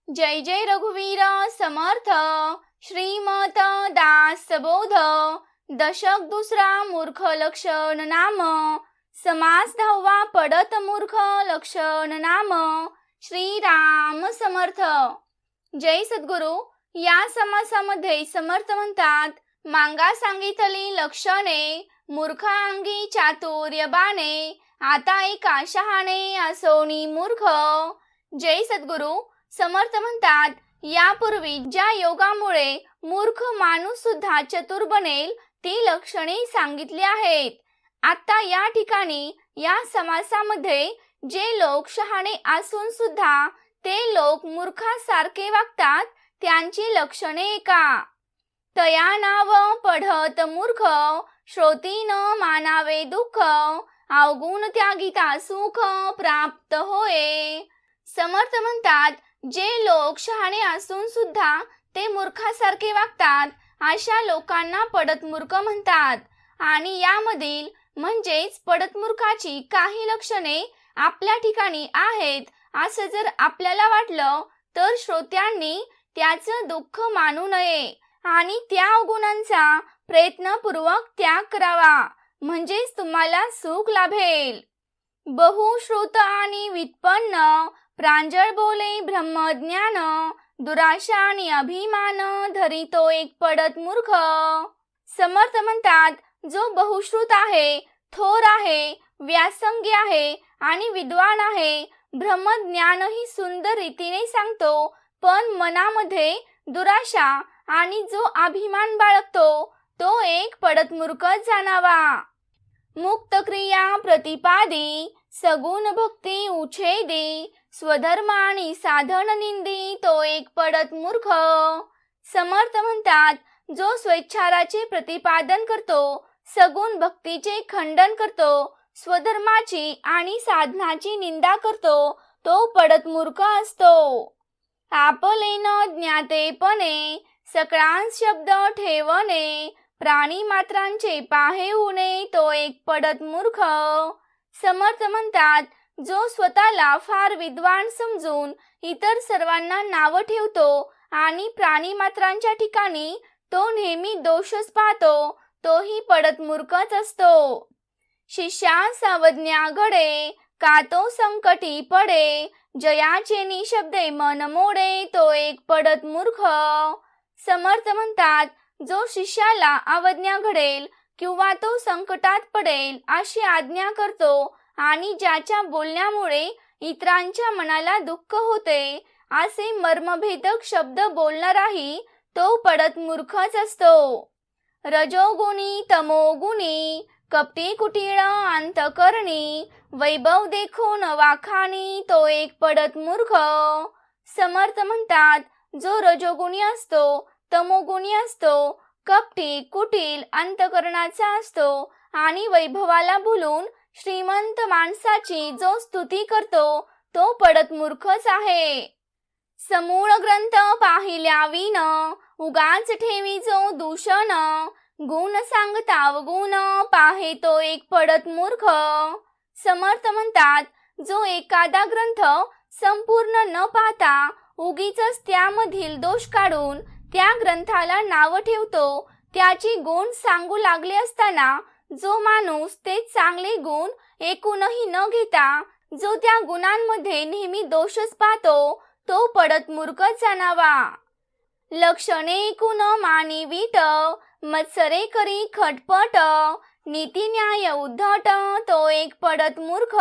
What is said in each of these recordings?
जय जय रघुवीर समर्थ श्रीमत दास बोध दशक दुसरा मूर्ख लक्षण नाम समास 10वा पडत मूर्ख लक्षण नाम श्रीराम समर्थ। जय सद्गुरु। या समासामध्ये समर्थ म्हणतात, मांगा सांगितली लक्षणे मूर्खांगी चातुर्य बाणे आता एका शहाणे असोनी मूर्ख। जय सद्गुरु। समर्थ म्हणतात, यापूर्वी ज्या योगामुळे मूर्ख माणूस सुद्धा चतुर बनेल ती लक्षणे सांगितली आहेत। आता या ठिकाणी या समासामध्ये जे लोक शहाणे असून सुद्धा ते लोक मूर्खासारखे वागतात त्यांची लक्षणे ऐका। तया नाव पढत मूर्ख श्रोती न मानावे दुःख अवगुण त्यागिता सुख प्राप्त होय। समर्थ म्हणतात, जे लोक शहाणे असून सुद्धा ते मूर्खासारखे वागतात अशा लोकांना पडत मूर्ख म्हणतात। आणि यामधील म्हणजेच पडत मूर्खाची काही लक्षणे आपल्या ठिकाणी आहेत असं जर आपल्याला वाटलं तर श्रोत्यांनी त्याचं दुःख मानू नये आणि त्या अवगुणांचा प्रयत्नपूर्वक त्याग करावा, म्हणजेच तुम्हाला सुख लाभेल। बहुश्रुत आणि व्युत्पन्न प्रांजळ बोले ब्रह्मज्ञान दुराशा आणि अभिमान धरितो एक पडत मूर्ख। समर्थ म्हणतात, जो बहुश्रुत आहे, थोर आहे, व्यासंगी आहे आणि विद्वान आहे, ब्रह्मज्ञानही सुंदर रीतीने सांगतो, पण मनामध्ये दुराशा आणि जो अभिमान बाळगतो तो एक पडत मूर्ख जाणावा। मुक्त क्रिया प्रतिपादी सगुण भक्ती उच्छेदी स्वधर्म आणि साधन निंदी तो एक पडत मूर्ख। समर्थ म्हणतात, जो स्वेच्छाराचे प्रतिपादन करतो, सगुण भक्तीचे खंडन करतो, स्वधर्माची आणि साधनाची निंदा करतो तो पडत मूर्ख असतो। आपले न ज्ञातेपणे सकळांस शब्द ठेवणे प्राणी मात्रांचे पाहेऊने तो एक पडत मूर्ख। समर्थ म्हणतात, जो स्वतःला फार विद्वान समजून इतर सर्वांना नाव ठेवतो आणि प्राणी मात्रांच्या ठिकाणी तो नेहमी दोषच पाहतो तोही पडत मूर्खच असतो। शिष्यास अवज्ञा घडे का तो संकटी पडे जयाचे निशब्दे मन मोडे तो एक पडत मूर्ख। समर्थ म्हणतात, जो शिष्याला अवज्ञा घडेल किंवा तो संकटात पडेल अशी आज्ञा करतो आणि ज्याच्या बोलण्यामुळे इतरांच्या मनाला दुःख होते असे मर्मभेदक शब्द बोलणाराही तो पडत मूर्खच असतो। रजोगुणी तमोगुणी कपटी कुटिळ अंतकरणी वैभव देखून वाखाणी तो एक पडत मूर्ख। समर्थ म्हणतात, जो रजोगुणी असतो, तमोगुणी असतो, कपटी कुटिल अंतकरणाचा असतो आणि वैभवाला भुलून श्रीमंत माणसाची जो स्तुती करतो तो पडत मूर्खच आहे। समूळ ग्रंथ पाहिल्या विन उगाच ठेवी जो दूषण गुण सांगता अवगुण पाहे तो एक पडत मूर्ख। समर्थ म्हणतात, जो एखादा ग्रंथ संपूर्ण न पाहता उगीच त्यामधील दोष काढून त्या ग्रंथाला नाव ठेवतो, त्याची गुण सांगू लागले असताना जो माणूस ते चांगले गुण ऐकूनही न घेता जो त्या गुणांमध्ये नेहमी दोषच पाहतो तो पडत मूर्खच जाणावा। लक्षणे ऐकून मानी वीट मत्सरे करी खटपट नीती न्याय उद्धट तो एक पडत मूर्ख।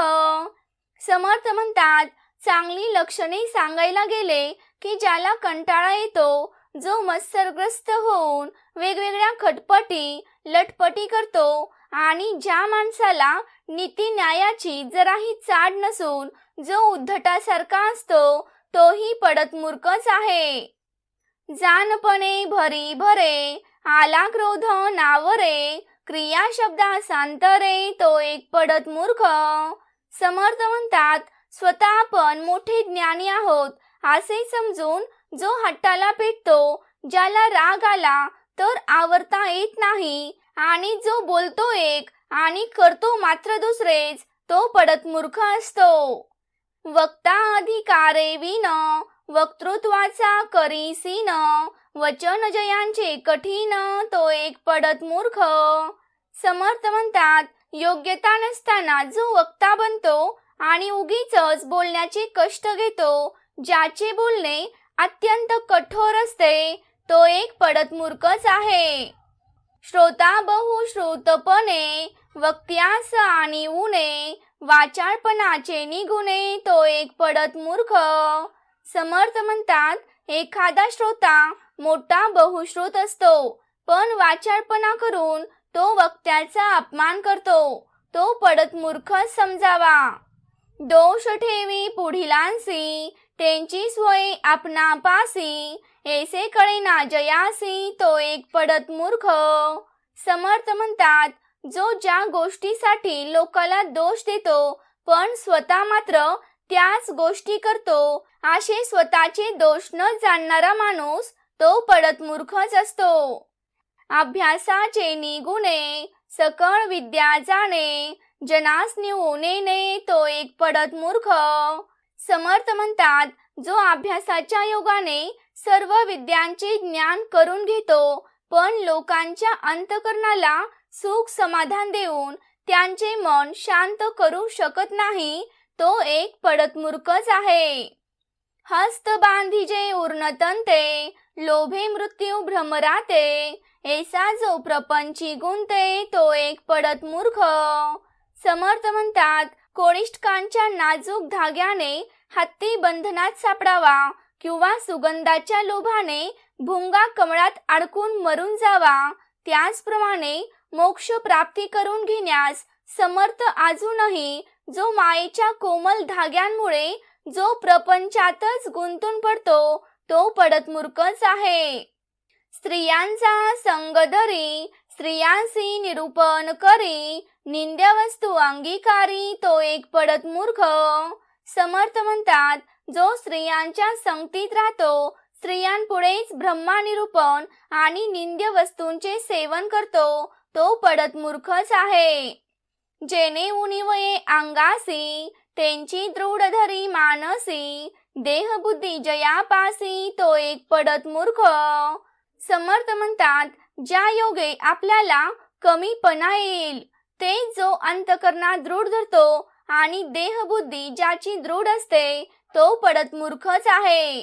समर्थ म्हणतात, चांगली लक्षणे सांगायला गेले की ज्याला कंटाळा येतो, जो मत्सरग्रस्त होऊन वेगवेगळ्या खटपटी लटपटी करतो आणि ज्या माणसाला नीती न्यायाची जराही चाड नसून जो उद्धटासारखा असतो तोही पडत मूर्खच आहे। जानपणे भरी भरे आला क्रोध नावरे क्रिया शब्दासांतरे तो एक पडत मूर्ख। समर्थ म्हणतात, स्वतः आपण मोठे ज्ञानी आहोत असे समजून जो हट्टाला पेटतो, ज्याला राग आला तर आवरता येत नाही आणि जो बोलतो एक आणि करतो मात्र दुसरेच तो पडत मूर्ख असतो। वक्ता अधिकारे विन वक्तृत्वाचा करीसीन वचन जयांचे कठीण तो एक पडत मूर्ख. समर्थ म्हणतात, योग्यता नसताना जो वक्ता बनतो आणि उगीचच बोलण्याचे कष्ट घेतो, ज्याचे बोलणे अत्यंत कठोर असते, तो एक पडत मूर्खच आहे. श्रोता बहुश्रुतपणे वक्त्यास आणि उणे वाचाळपणाचे निगुणे तो एक पडत मूर्ख. समर्थ म्हणतात, एखादा श्रोता मोठा बहुश्रुत असतो, पण वाचाळपणा करून तो वक्त्याचा अपमान करतो, तो पडत मूर्ख समजावा. दोष ठेवी पुढिलांसी त्यांची सोय आपणापासी ऐसे कळेना जयासी तो एक पडत मूर्ख. समर्थ म्हणतात, जो ज्या गोष्टीसाठी लोकाला दोष देतो पण स्वतः मात्र त्याच गोष्टी करतो, असे स्वतःचे दोष न जाणणारा माणूस तो पडत मूर्खच असतो. अभ्यासाचे निगुणे सकळ विद्या जाणे जनास निवनेने तो एक पडत मूर्ख. समर्थ म्हणतात, जो अभ्यासाच्या योगाने सर्व विद्यांचे ज्ञान करून घेतो पण लोकांच्या अंतःकरणाला सुख समाधान देऊन त्यांचे मन शांत करू शकत नाही, तो एक पडत मूर्खच आहे. हस्त बांधिजे उर्णतंते लोभे मृत्यू भ्रमराते ऐसा जो प्रपंची गुंते तो एक पडत मूर्ख. समर्थ म्हणतात, कोळिष्टकांच्या नाजूक धाग्याने हत्ती बंधनात सापडावा किंवा सुगंधाच्या लोभाने भुंगा कमळात अडकून मरून जावा, त्याचप्रमाणे मोक्ष प्राप्ती करून घेण्यास समर्थ अजूनही जो मायेच्या कोमल धाग्यांमुळे जो प्रपंचातच गुंतून पडतो, तो पडत मूर्खच आहे. स्त्रियांचा संग धरी स्त्रियांशी निरूपण करी निंद्य वस्तू अंगीकारी तो एक पडत मूर्ख. समर्थ म्हणतात, जो स्त्रियांच्या संगतीत राहतो, स्त्रियांपुढेच ब्रह्मानिरूपण आणि निंद्य वस्तूंचे सेवन करतो, तो पडत मूर्खच आहे. जेने उणिवये अंगासी त्यांची दृढ धरी मानसी देहबुद्धी जयापासी तो एक पडत मूर्ख. समर्थ म्हणतात, ज्या योगे आपल्याला कमीपणा येईल ते जो अंतःकरणात दृढ धरतो आणि देहबुद्धी ज्याची दृढ असते, तो पडत मूर्खच आहे.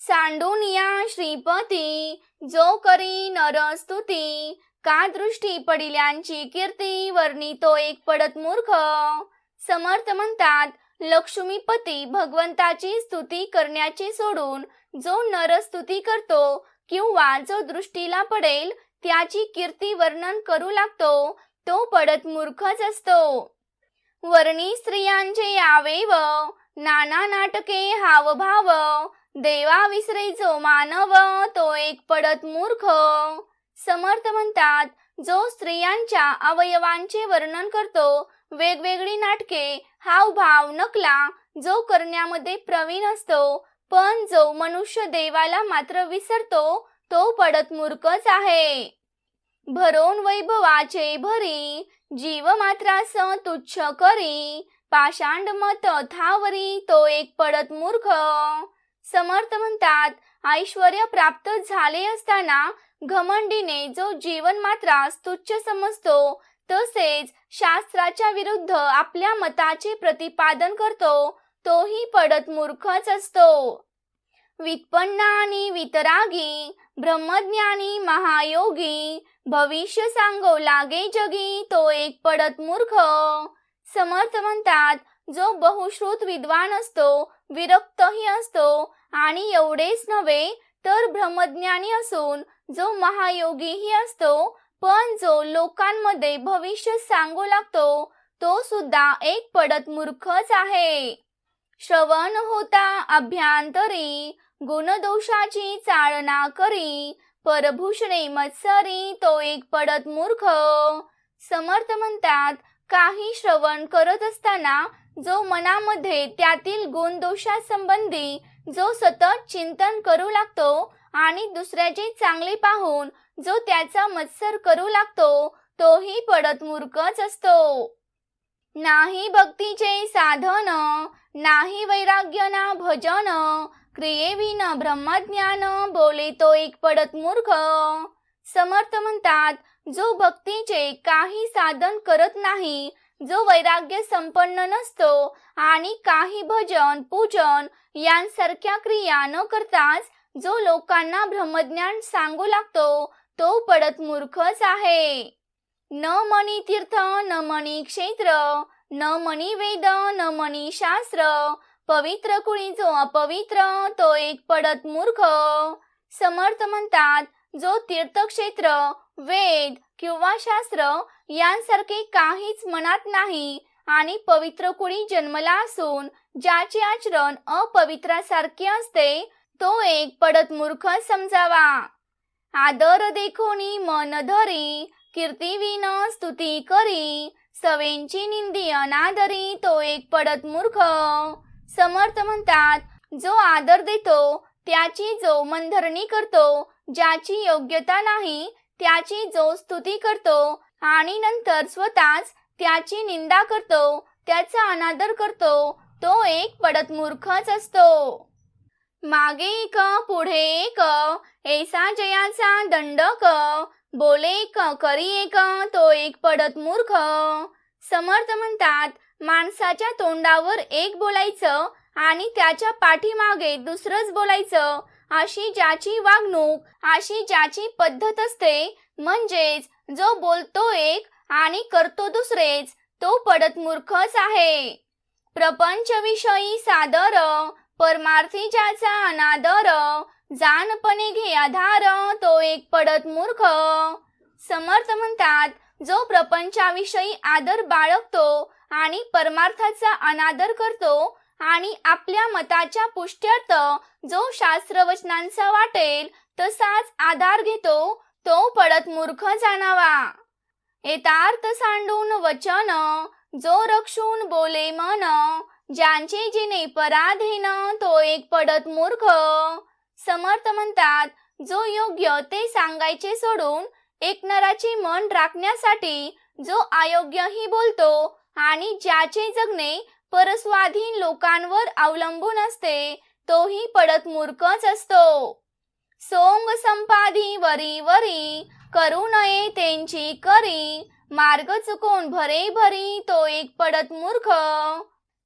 सांडून या श्रीपती जो करी नरस्तुती का दृष्टी पडिल्यांची कीर्ती वर्णी तो एक पडत मूर्ख. समर्थ म्हणतात, लक्ष्मीपती भगवंताची स्तुती करण्याचे सोडून जो नरस्तुती करतो किंवा जो दृष्टीला पडेल त्याची कीर्ती वर्णन करू लागतो, तो पडत मूर्खच असतो. वर्णी स्त्रियांचे यावेव नाना नाटके हावभाव देवा विसरे जो मानव तो एक पडत मूर्ख. समर्थ म्हणतात, जो स्त्रियांच्या अवयवांचे वर्णन करतो, वेगवेगळी नाटके हावभाव नकला जो करण्यामध्ये प्रवीण असतो, पण जो मनुष्य देवाला मात्र विसरतो, तो पडत मूर्खच आहे. भरोन वैभवाचे भरी जीव मात्रास तुच्छ करी पाषांड मत थावरी तो एक पडत मूर्ख. समर्थ म्हणतात, ऐश्वर्य प्राप्त झाले असताना घमंडीने जो जीवन मात्रास तुच्छ समजतो, तसेच शास्त्राच्या विरुद्ध आपल्या मताचे प्रतिपादन करतो, तोही पडत मूर्खच असतो. वित्पन्नानी वितरागी ब्रह्मज्ञानी महायोगी भविष्य सांगो लागे जगी तो एक पडत मूर्ख. समर्थ म्हणतात, जो बहुश्रुत विद्वान असतो, विरक्तही असतो आणि एवढेच नव्हे तर ब्रह्मज्ञानी असून जो महायोगीही असतो, पण जो लोकांमध्ये भविष्य सांगू लागतो, तो सुद्धा एक पडत मूर्खच आहे. श्रवण होता अभ्यांतरी गुणदोषाची चाळना करी परभूषणे मत्सरी तो एक पडत मूर्ख. समर्थ म्हणतात, काही श्रवण करत असताना जो मनामध्ये त्यातील गुणदोषासंबंधी जो सतत चिंतन करू लागतो आणि दुसऱ्याचे चांगले पाहून जो त्याचा मत्सर करू लागतो, तोही पडत मूर्खच असतो. नाही भक्तीचे साधन नाही वैराग्य ना भजन, क्रियेविन ब्रह्मज्ञान, बोले तो एक पडत मूर्ख. समर्थ म्हणतात, जो भक्तीचे काही साधन करत नाही, जो वैराग्य संपन्न नसतो आणि काही भजन पूजन यांसारख्या क्रिया न करताच जो लोकांना ब्रह्मज्ञान सांगू लागतो, तो पडत मूर्खच आहे. न मनी तीर्थ न मनी क्षेत्र, न मनी वेद न मनी शास्त्र, पवित्र कुणी जो अपवित्र, तो एक पडत मूर्ख. समर्थ म्हणतात, जो तीर्थक्षेत्र वेद किंवा शास्त्र यांसारखे काहीच मनात नाही आणि पवित्र कुणी जन्मला असून ज्याचे आचरण अपवित्रासारखे असते, तो एक पडत मूर्ख समजावा. आदर देखोनी मन धरी, कीर्तिविन स्तुती करी, सवेंची निंदी अनादरी, तो एक पडत मूर्ख. समर्थ म्हणतात, जो आदर देतो त्याची जो मनधरणी करतो, ज्याची योग्यता नाही त्याची जो स्तुती करतो आणि नंतर स्वतःच त्याची निंदा करतो, त्याचा अनादर करतो, तो एक पडत मूर्खच असतो. मागे एक पुढे एक, ऐसा जयाचा दंडक, बोले एक करी एक, तो एक पडत मूर्ख. समर्थ म्हणतात, माणसाच्या तोंडावर एक बोलायचं आणि त्याच्या पाठीमागे दुसरंच बोलायचं, अशी ज्याची वागणूक, अशी ज्याची पद्धत असते, म्हणजेच जो बोलतो एक आणि करतो दुसरेच, तो पडत मूर्खच आहे. प्रपंच विषयी सादर, परमार्थी ज्याचा अनादर, जानपणे घे आधार, तो एक पडत मूर्ख. समर्थ म्हणतात, जो प्रपंचाविषयी आदर बाळगतो आणि परमार्थाचा अनादर करतो आणि आपल्या मताच्या पुष्ट्यर्थ जो शास्त्रवचनांचा वाटेल तसाच आधार घेतो, तो पडत मूर्ख जाणावा. यथार्थ सांडून वचन, जो रक्षून बोले मन, ज्यांचे जिने पराधीन, तो एक पडत मूर्ख. समर्थ म्हणतात, जो योग्य ते सांगायचे सोडून ऐकणाराचे मन राखण्यासाठी जो अयोग्यही बोलतो आणि ज्याचे जगणे परस्वाधीन लोकांवर अवलंबून असते, तोही पडत मूर्खच असतो. सोंग संपादी वरी वरी, करू नये त्यांची करी, मार्ग चुकून भरे भरी, तो एक पडत मूर्ख.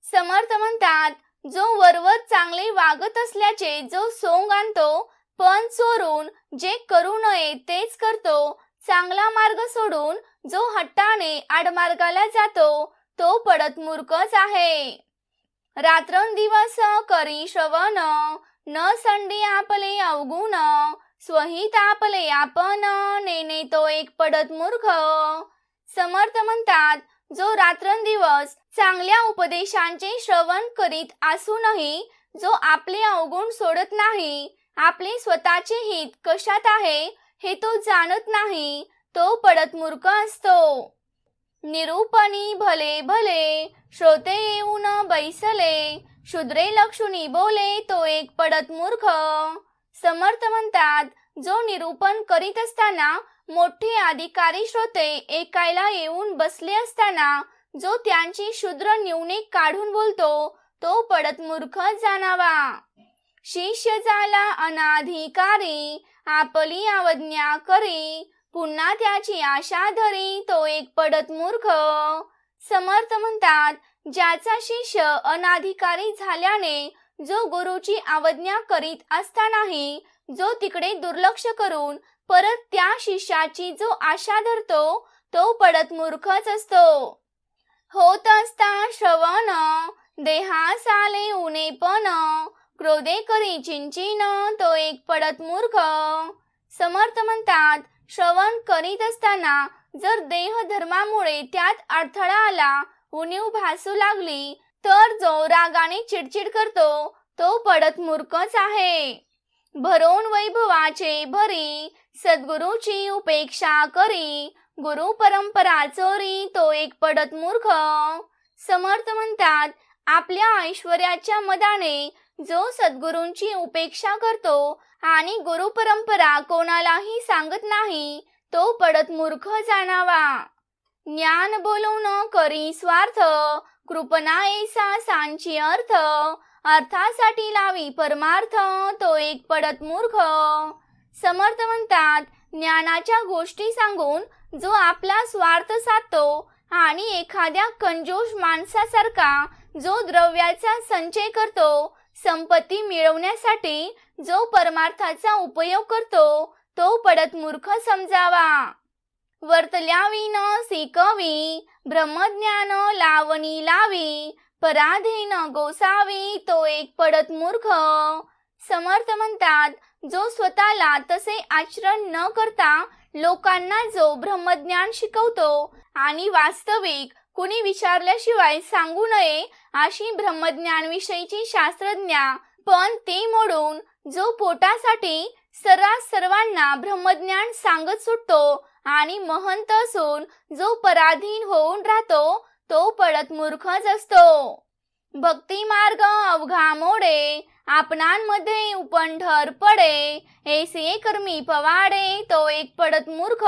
समर्थ म्हणतात, जो वरवर चांगले वागत असल्याचे जो सोंग आणतो, पण चोरून जे करू नये तेच करतो, चांगला मार्ग सोडून जो हट्टाने आडमार्गाला जातो, तो पडत मूर्खच आहे. रात्रंदिवस करी श्रवण, न संडी आपले अवगुण, स्वहित आपले आपण, नेने तो एक पडत मूर्ख. समर्थ म्हणतात, जो रात्रंदिवस चांगल्या उपदेशांचे श्रवण करीत असूनही जो आपले अवगुण सोडत नाही, आपले स्वतःचे हित कशात आहे हे तो जाणत नाही, तो पडत मूर्ख असतो. निरूपणी भले भले, श्रोते येऊन बैसले, शूद्रे लक्षुनी बोले, तो एक पडत मूर्ख. समर्थ म्हणतात, जो निरूपण करीत असताना मोठे अधिकारी श्रोते ऐकायला येऊन बसले असताना जो त्यांची शूद्र न्यूने काढून बोलतो, तो पडत मूर्ख जाणावा. शिष्य झाला अनाधिकारी, आपली अवज्ञा करी, पुन्हा त्याची आशा धरी, तो एक पडत मूर्ख. समर्थ म्हणतात, ज्याचा शिष्य अनाधिकारी झाल्याने जो गुरुची अवज्ञा करीत असतानाही जो तिकडे दुर्लक्ष करून परत त्या शिष्याची जो आशा धरतो, तो पडत मूर्खच असतो. होत असता श्रवण, देहास आले उनेपण, क्रोधे करी चिंचिन, तो एक पडत मूर्ख. समर्थ म्हणतात, श्रवण करीत असताना जर देह धर्मामुळे त्यात अडथळा आला, उणीव भासू लागली, तर जो रागाने चिडचिड करतो, तो पडत मूर्खच आहे. भरोन वैभवाचे भरी, सद्गुरूची उपेक्षा करी, गुरु परंपरा चोरी, तो एक पडत मूर्ख. समर्थ म्हणतात, आपल्या ऐश्वर्याच्या मदाने जो सद्गुरूंची उपेक्षा करतो आणि गुरु परंपरा कोणालाही सांगत नाही, तो पडत मूर्ख जाणावा. ज्ञान बोलवून करी स्वार्थ, कृपणा ऐसा सांची अर्थ, अर्थासाठी लावी परमार्थ, तो एक पडत मूर्ख. समर्थ म्हणतात, ज्ञानाच्या गोष्टी सांगून जो आपला स्वार्थ साधतो आणि एखाद्या कंजूस माणसासारखा जो द्रव्याचा संचय करतो, संपत्ती मिळवण्यासाठी जो परमार्थाचा उपयोग करतो, तो पडत मूर्ख समजावा. वर्तल्याविन शिकवी, ब्रह्मज्ञान लावणी लावी, पराधीन गोसावी, तो एक पडत मूर्ख. समर्थ म्हणतात, जो स्वतःला तसे आचरण न करता लोकांना जो ब्रह्मज्ञान शिकवतो आणि वास्तविक कुणी विचारल्याशिवाय सांगू नये अशी ब्रह्मज्ञान विषयीची शास्त्रज्ञा, पण ती मोडून जो पोटासाठी सर्रास सर्वांना ब्रह्मज्ञान सांगत सुटतो आणि महंत असून जो पराधीन होऊन राहतो, तो पडत मूर्खच असतो. भक्ती मार्ग अवघा मोडे, आपणांमध्ये उपंढर पडे, ऐसे कर्मी पवाडे, तो एक पडत मूर्ख.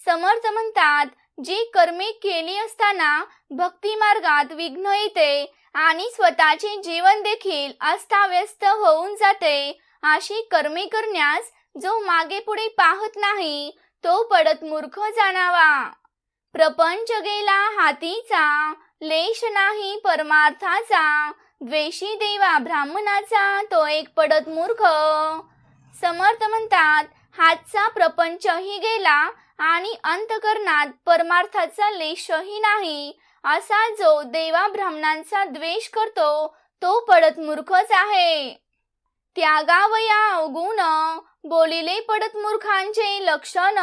समर्थ म्हणतात, जी कर्मे केली असताना भक्ती मार्गात विघ्न येते आणि स्वतःचे जीवन देखील अस्ताव्यस्त होऊन जाते, अशी कर्मे करण्यास जो मागे पुढे पाहत नाही, तो पडत मूर्ख जाणावा. प्रपंच गेला हातीचा, लेश नाही परमार्थाचा, द्वेषी देवा ब्राह्मणाचा, तो एक पडत मूर्ख. समर्थ म्हणतात, हातचा प्रपंचही गेला आणि अंतकरणात परमार्थाचा लेशही नाही, असा जो देवा ब्राह्मणांचा द्वेष करतो, तो पडत मूर्खच आहे. त्यागावया अवगुण, बोलिले पडत मूर्खांचे लक्षण,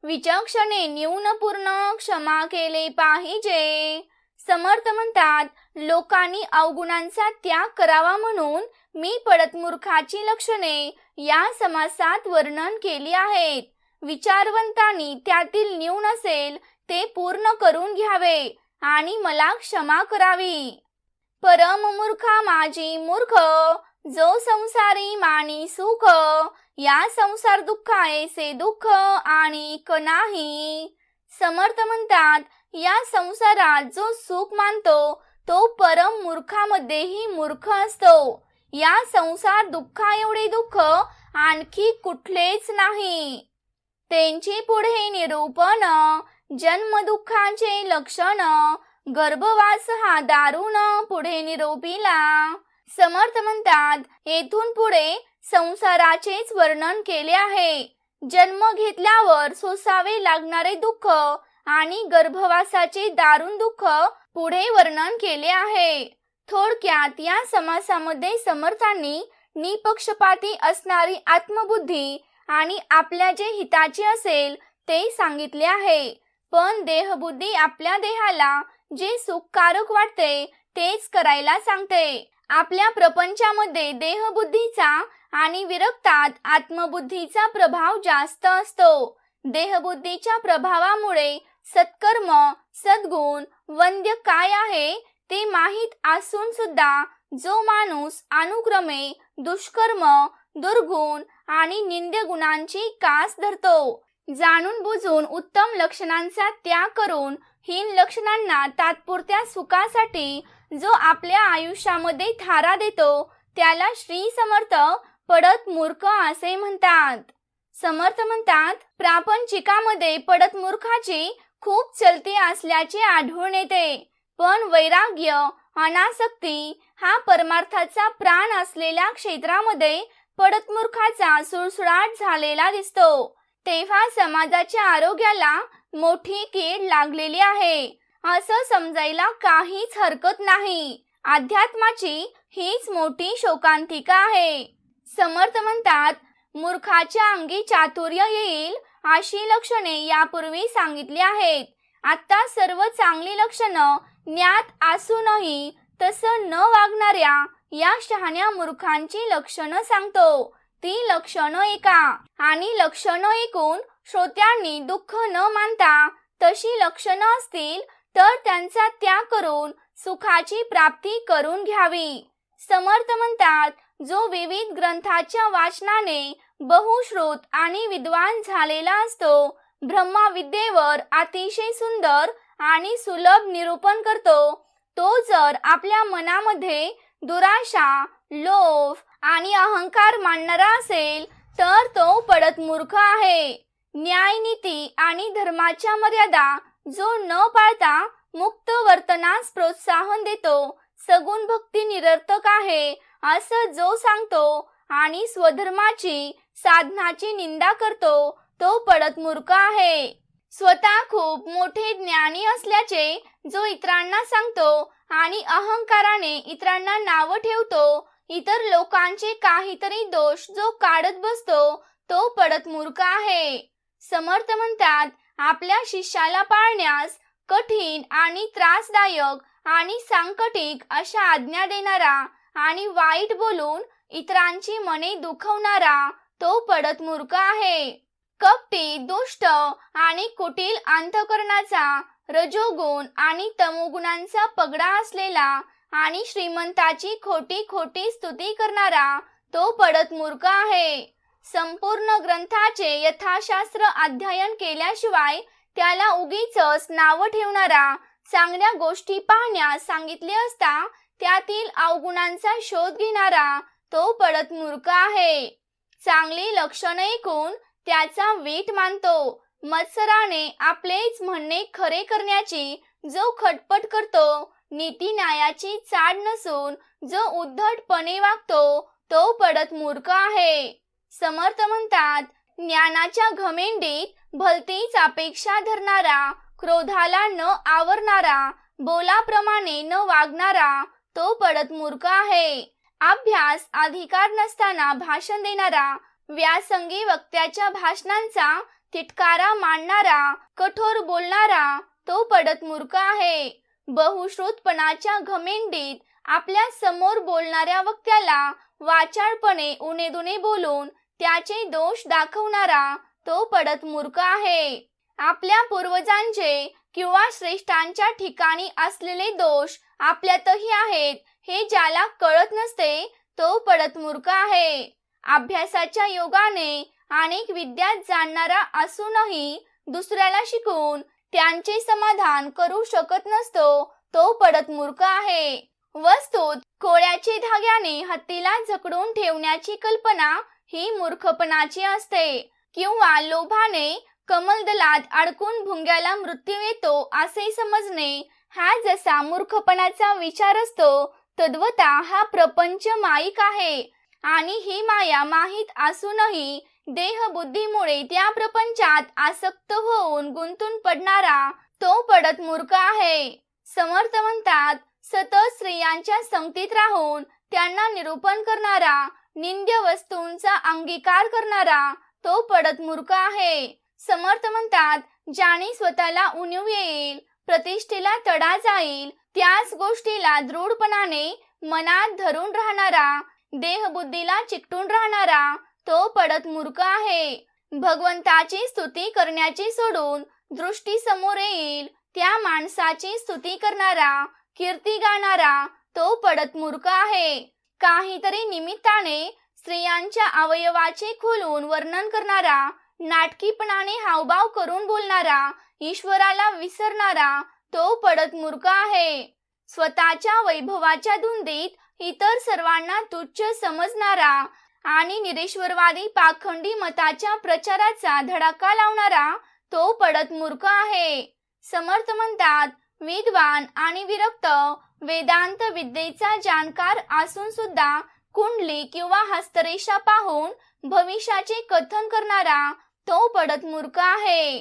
विचक्षणे न्यून पूर्ण क्षमा केले पाहिजे. समर्थ म्हणतात, लोकांनी अवगुणांचा त्याग करावा म्हणून मी पडत मूर्खाची लक्षणे या समासात वर्णन केली आहेत. विचारवंतांनी त्यातील न्यून असेल ते पूर्ण करून घ्यावे आणि मला क्षमा करावी. परम मूर्खा माझी मूर्ख, जो संसारी मानी सुख, या संसार दुःखा ऐसे दुःख आणि नाही. समर्थ म्हणतात, या संसारात जो सुख मानतो तो परम मूर्खामध्येही मूर्ख असतो. या संसार दुःखा एवढे दुःख आणखी कुठलेच नाही. त्यांची पुढे निरूपण, जन्म दुःखाचे लक्षण, गर्भवास हा दारुण पुढे निरोपिला. समर्थ म्हणतात, येथून पुढे संसाराचेच वर्णन केले आहे. जन्म घेतल्यावर सोसावे लागणारे दुःख आणि गर्भवासाचे दारुण दुःख पुढे वर्णन केले आहे. थोडक्यात या समासामध्ये समर्थांनी निपक्षपाती असणारी आत्मबुद्धी आणि आपल्या जे हिताचे असेल ते सांगितले आहे. पण देहबुद्धी आपल्या देहाला जे सुखकारक वाटते तेच करायला सांगते. आपल्या प्रपंचामध्ये देहबुद्धीचा आणि विरक्तात आत्मबुद्धीचा प्रभाव जास्त असतो. देहबुद्धीच्या प्रभावामुळे सत्कर्म, सद्गुण, वंद्य काय आहे ते माहीत असून सुद्धा जो माणूस अनुक्रमे दुष्कर्म, दुर्गुण आणि निंद्य गुणांची कास धरतो, जाणून बुजून उत्तम लक्षणांचा त्याग करून हीन लक्षणांना तात्पुरत्या सुखासाठी जो आपल्या आयुष्यामध्ये थारा देतो, त्याला श्री समर्थ पडत मूर्ख असे म्हणतात. समर्थ म्हणतात, प्रापंचिकामध्ये पडत मूर्खाची खूप चलती असल्याचे आढळून येते, पण वैराग्य, अनासक्ती हा परमार्थाचा प्राण असलेल्या क्षेत्रामध्ये पडत मूर्खाचा सुळसुळाट झालेला दिसतो. तेव्हा समाजाच्या आरोग्याला मोठी कीड लागलेली आहे असं समजायला काहीच हरकत नाही. अध्यात्माची हीच मोठी शोकांतिका आहे. समर्थ म्हणतात, मूर्खाच्या अंगी चातुर्य येईल अशी लक्षणे यापूर्वी सांगितली आहेत. आता सर्व चांगली लक्षणं ज्ञात असूनही तसं न वागणाऱ्या या शहाण्या मूर्खांची लक्षणं सांगतो. ती लक्षणं ऐका आणि लक्षणं ऐकून श्रोत्यांनी दुःख न मानता तशी लक्षणं असतील तर त्यांचा त्याग करून सुखाची प्राप्ती करून घ्यावी. समर्थ म्हणतात, जो विविध ग्रंथाच्या वाचनाने बहुश्रुत आणि विद्वान झालेला असतो ब्रह्मविद्येवर अतिशय सुंदर आणि सुलभ निरूपण करतो, तो जर आपल्या मनामध्ये दुराशा, लोभ आणि अहंकार मांडणारा असेल तर तो पडत मूर्ख आहे. न्याय, नीती आणि धर्माच्या मर्यादा जो न पाळता मुक्त वर्तनास प्रोत्साहन देतो, सगुण भक्ती निरर्थक आहे असं जो सांगतो आणि स्वधर्माची साधनाची निंदा करतो, तो पडत मूर्ख आहे. स्वतः खूप मोठे ज्ञानी असल्याचे जो इतरांना सांगतो आणि अहंकाराने इतरांना नाव ठेवतो, इतर लोकांचे काहीतरी दोष जो काढत बसतो, तो पडत मूर्ख आहे. समर्थ म्हणतात, आपल्या शिष्याला पाळण्यास कठीण आणि त्रासदायक आणि सांकटिक अशा आज्ञा देणारा आणि वाईट बोलून इतरांची मने दुखवणारा तो पडत मूर्ख आहे. कपटी, दुष्ट आणि कुटील अंतःकरणाचा, रजोगुण आणि तमोगुणांचा पगडा असलेला आणि श्रीमंताची खोटी खोटी स्तुती करणारा तो पडत मूर्ख आहे. संपूर्ण ग्रंथाचे यथाशास्त्र अध्ययन केल्याशिवाय त्याला उगीचच नाव ठेवणारा, चांगल्या गोष्टी पाहण्यास सांगितले असता त्यातील अवगुणांचा शोध घेणारा तो पडत मूर्ख आहे. चांगली लक्षणे ऐकून त्याचा वीट मानतो, मत्सराने आपलेच म्हणणे खरे करण्याची जो खटपट करतो, नीती न्यायाची चाड नसून जो उद्धटपणे वागतो, तो पडत मूर्ख आहे. समर्थ म्हणतात, ज्ञानाच्या घमेंडीत भलतीच अपेक्षा धरणारा, क्रोधाला न आवरणारा, बोलाप्रमाणे न वागणारा तो पडत मूर्ख आहे. अभ्यास अधिकार नसताना भाषण देणारा, व्यासंगी वक्त्याच्या भाषणांचा तिटकारा मांडणारा, कठोर बोलणारा तो पडत मूर्ख आहे. बहुश्रुतपणाच्या घमेंडीत आपल्या समोर बोलणाऱ्या वक्त्याला वाचाळपणे उणेदुणे बोलून त्याचे दोष दाखवणारा तो पडत मूर्ख आहे. आपल्या पूर्वजांचे किंवा श्रेष्ठांच्या ठिकाणी असलेले दोष आपल्यातही आहेत हे ज्याला कळत नसते, तो पडत मूर्ख आहे. अभ्यासाच्या योगाने अनेक विद्या जाणणारा असूनही दुसऱ्याला शिकून त्यांचे समाधान करू शकत नसतो, तो पडत मूर्ख आहे. वस्तुत कोळ्याचे धाग्याने हत्तीला जखडून ठेवण्याची कल्पना ही मूर्खपणाची असते, किंवा लोभाने कमलदलात अडकून भुंग्याला मृत्यू येतो असे समजणे हा जसा मूर्खपणाचा विचार असतो, तद्वता हा प्रपंच माईक आहे आणि ही माया माहीत असूनही देहबुद्धीमुळे त्या प्रपंचात आसक्त होऊन गुंतून पडणारा तो पडत मूर्ख आहे. समर्थ म्हणतात, सतत स्त्रियांच्या संगतीत राहून त्यांना निरूपण करणारा, निंद्य वस्तूंचा अंगीकार करणारा तो पडत मूर्ख आहे. समर्थ म्हणतात, ज्याने स्वतःला उणीव येईल, प्रतिष्ठेला तडा जाईल, त्याच गोष्टीला दृढपणाने मनात धरून राहणारा, देहबुद्धीला चिकटून राहणारा तो पडत मूर्ख आहे. भगवंताची स्तुती करण्याची सोडून दृष्टी समोर येईल त्या माणसाची स्तुती करणारा, कीर्ती गाणारा तो पडत मूर्ख आहे. काहीतरी निमित्ताने स्त्रियांच्या अवयवाचे खोलून वर्णन करणारा, नाटकीपणाने हावभाव करून बोलणारा, ईश्वराला विसरणारा तो पडत मूर्ख आहे. स्वतःच्या वैभवाच्या धुंदीत इतर सर्वांना तुच्छ समजणारा आणि निरेश्वरवादी पाखंडी मताच्या प्रचाराचा धडाका लावणारा तो पडत मूर्ख आहे. समर्थ म्हणतात, विद्वान आणि विरक्त वेदांत विद्येचा जाणकार असून सुद्धा कुंडली किंवा हस्तरेषा पाहून भविष्याचे कथन करणारा तो पडत मूर्ख आहे.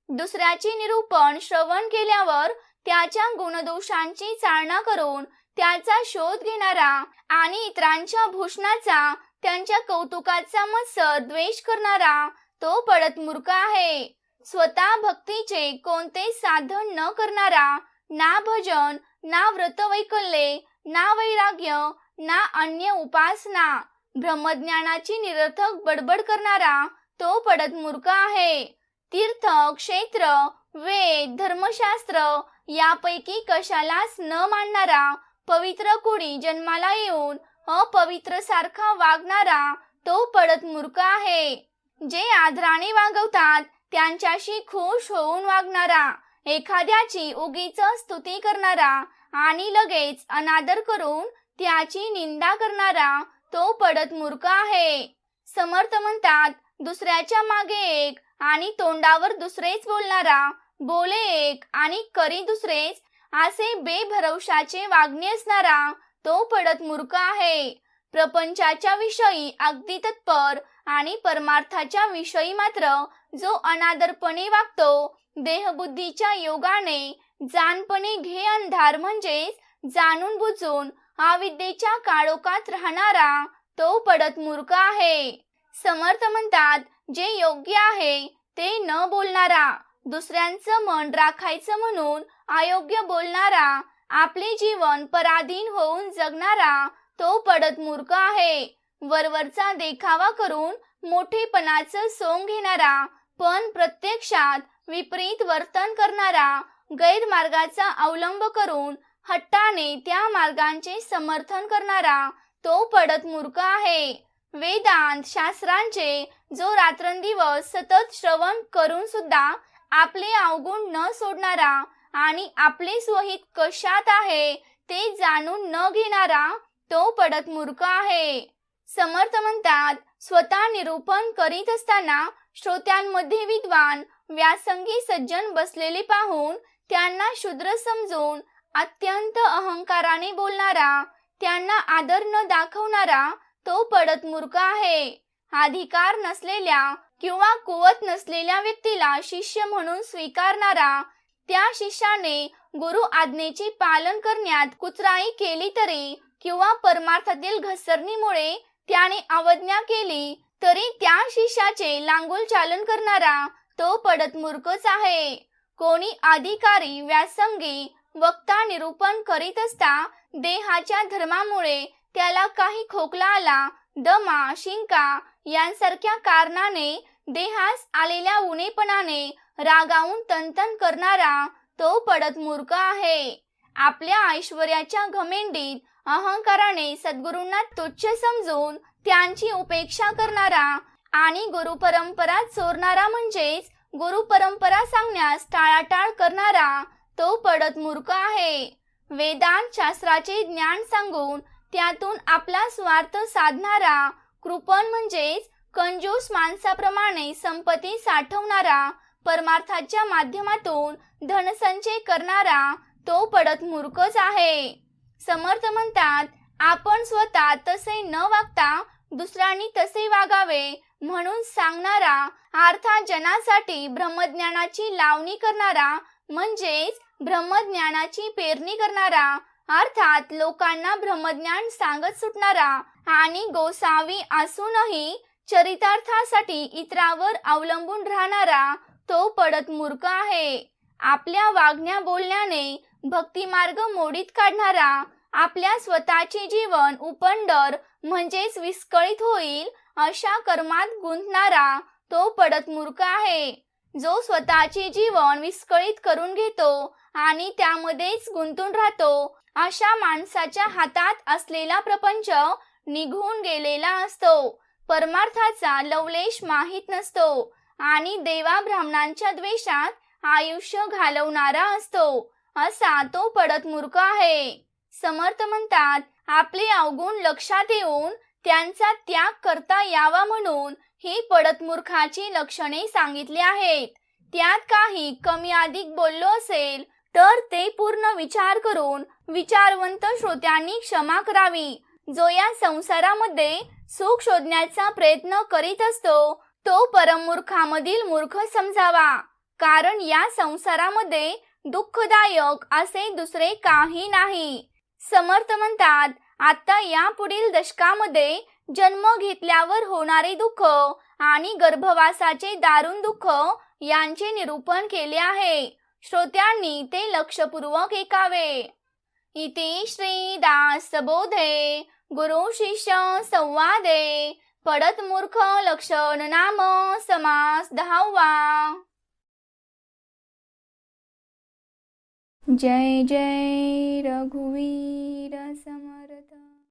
दुसऱ्याचे निरूपण श्रवण केल्यावर त्याच्या गुणदोषांची चालना करून त्याचा शोध घेणारा आणि इतरांच्या भूषणाचा, त्यांच्या कौतुकाचा मत्सर द्वेष करणारा तो पडत मूर्ख आहे. स्वतः भक्तीचे कोणते साधन न करणारा, ना भजन, ना व्रतवैकल्ये, ना वैराग्य, ना अन्य उपासना, ब्रह्मज्ञानाची निरर्थक बडबड करणारा तो पडत मूर्ख आहे. तीर्थ, क्षेत्र, वेद, धर्मशास्त्र यापैकी कशालाच न मानणारा, पवित्र कुणी जन्माला येऊन अपवित्र सारखा वागणारा तो पडत मूर्ख आहे. जे आदराने वागवतात त्यांच्याशी खुश होऊन वागणारा, एखाद्याची उगीच स्तुती करणारा आणि लगेच अनादर करून त्याची निंदा करणारा तो पडत मूर्ख आहे. समर्थ म्हणतात, दुसऱ्याच्या मागे एक आणि तोंडावर दुसरेच बोलणारा, बोले एक आणि करी दुसरेच असे बेभरवशाचे वागणे असणारा तो पडत मूर्ख आहे. प्रपंचाच्या विषयी अगदी तत्पर आणि परमार्थाच्या विषयी मात्र जो अनादरपणे वागतो, देहबुद्धीच्या योगाने जाणपणे घे अंधार म्हणजेच जाणून बुजून अविद्येच्या काळोखात राहणारा तो पडत मूर्ख आहे. समर्थ म्हणतात, जे योग्य आहे ते न बोलणारा, दुसऱ्यांचं मन राखायचं म्हणून अयोग्य बोलणारा, आपले जीवन पराधीन होऊन जगणारा तो पडत मूर्ख आहे. वरवरचा देखावा करून मोठेपणाचं सोंग घेणारा पण प्रत्यक्षात विपरीत वर्तन करणारा, गैरमार्गाचा अवलंब करून हट्टाने त्या मार्गांचे समर्थन करणारा तो पडत मूर्ख आहे. वेदांत शास्त्रांचे जो रात्रंदिवस सतत श्रवण करून सुद्धा आपले अवगुण न सोडणारा आणि आपले स्वहित कशात आहे ते जाणून न घेणारा तो पडत मूर्ख आहे. समर्थ म्हणतात, स्वतः निरूपण करीत असताना श्रोत्यांमध्ये विद्वान व्यासंगी सज्जन बसलेले पाहून त्यांना शूद्र समजून अत्यंत अहंकाराने बोलणारा, त्यांना आदर न दाखवणारा तो पडत मूर्ख आहे. अधिकार नसलेल्या किंवा कुवत नसलेल्या व्यक्तीला शिष्य म्हणून स्वीकारणारा, त्या शिष्याने गुरु आज्ञेचे पालन करण्यात कुचराई केली तरी किंवा परमार्थातील घसरणीमुळे त्याने अवज्ञा केली तरी त्या शिष्याचे लांगुल चालन करणारा तो पडत मूर्खच आहे. कोणी अधिकारी व्यासंगी वक्ता निरूपण करीत असता देहाच्या धर्मामुळे त्याला काही खोकला आला, दमा, शिंका यांसारख्या कारणाने देहास आलेल्या उणेपणाने रागावून तनतन करणारा तो पडत मूर्ख आहे. आपल्या ऐश्वर्याच्या घमेंडीत अहंकाराने सद्गुरूंना तुच्छ समजून त्यांची उपेक्षा करणारा आणि गुरुपरंपरा चोरणारा म्हणजेच गुरुपरंपरा सांगण्यास टाळाटाळ करणारा तो पडत मूर्ख आहे. वेदांत शास्त्राचे ज्ञान सांगून त्यातून आपला स्वार्थ साधणारा, कृपण म्हणजेच कंजूस माणसाप्रमाणे संपत्ती साठवणारा, परमार्थाच्या माध्यमातून धनसंचय करणारा तो पडत मूर्खच आहे. समर्थ म्हणतात, आपण स्वतः तसे न वागता दुसऱ्यांनी तसे वागावे म्हणून सांगणारा, अर्थात जनासाठी ब्रह्मज्ञानाची लावणी करणारा म्हणजेच ब्रह्मज्ञानाची पेरणी करणारा, अर्थात लोकांना ब्रह्मज्ञान सांगत सुटणारा आणि गोसावी असूनही चरितार्थासाठी इतरावर अवलंबून राहणारा तो पडत मूर्ख आहे. आपल्या वागण्या बोलण्याने भक्तिमार्ग मोडीत काढणारा, आपल्या स्वतःचे जीवन उपंडर म्हणजेच विस्कळीत होईल अशा कर्मात गुंतणारा तो पडत मूर्ख आहे. जो स्वतःचे जीवन विस्कळीत करून घेतो आणि त्यामध्येच गुंतून राहतो, अशा माणसाच्या हातात असलेला प्रपंच निघून गेलेला असतो. परमार्थाचा लवलेश माहीत नसतो आणि देवा ब्राह्मणांच्या द्वेषात आयुष्य घालवणारा असतो, असा तो पडत मूर्ख आहे. समर्थ म्हणतात, आपले अवगुण लक्षात येऊन त्यांचा त्याग करता यावा म्हणून ही पडत मूर्खाची लक्षणे सांगितली आहेत. त्यात काही कमी अधिक बोललो असेल तर ते पूर्ण विचार करून विचारवंत श्रोत्यांनी क्षमा करावी. जो या संसारामध्ये सुख शोधण्याचा प्रयत्न करीत असतो तो परममूर्खामधील मूर्ख समजावा, कारण या संसारामध्ये दुःखदायक असे दुसरे काही नाही. समर्थ म्हणतात, आता या पुढील दशकामध्ये जन्म घेतल्यावर होणारे दुःख आणि गर्भवासाचे दारुण दुःख यांचे निरूपण केले आहे. श्रोत्यांनी ते लक्षपूर्वक ऐकावे. इति श्री दासबोधे गुरु शिष्य संवादे पडत मूर्ख लक्षण नाम समास 10वा. जय जय रघुवीर समर्थ.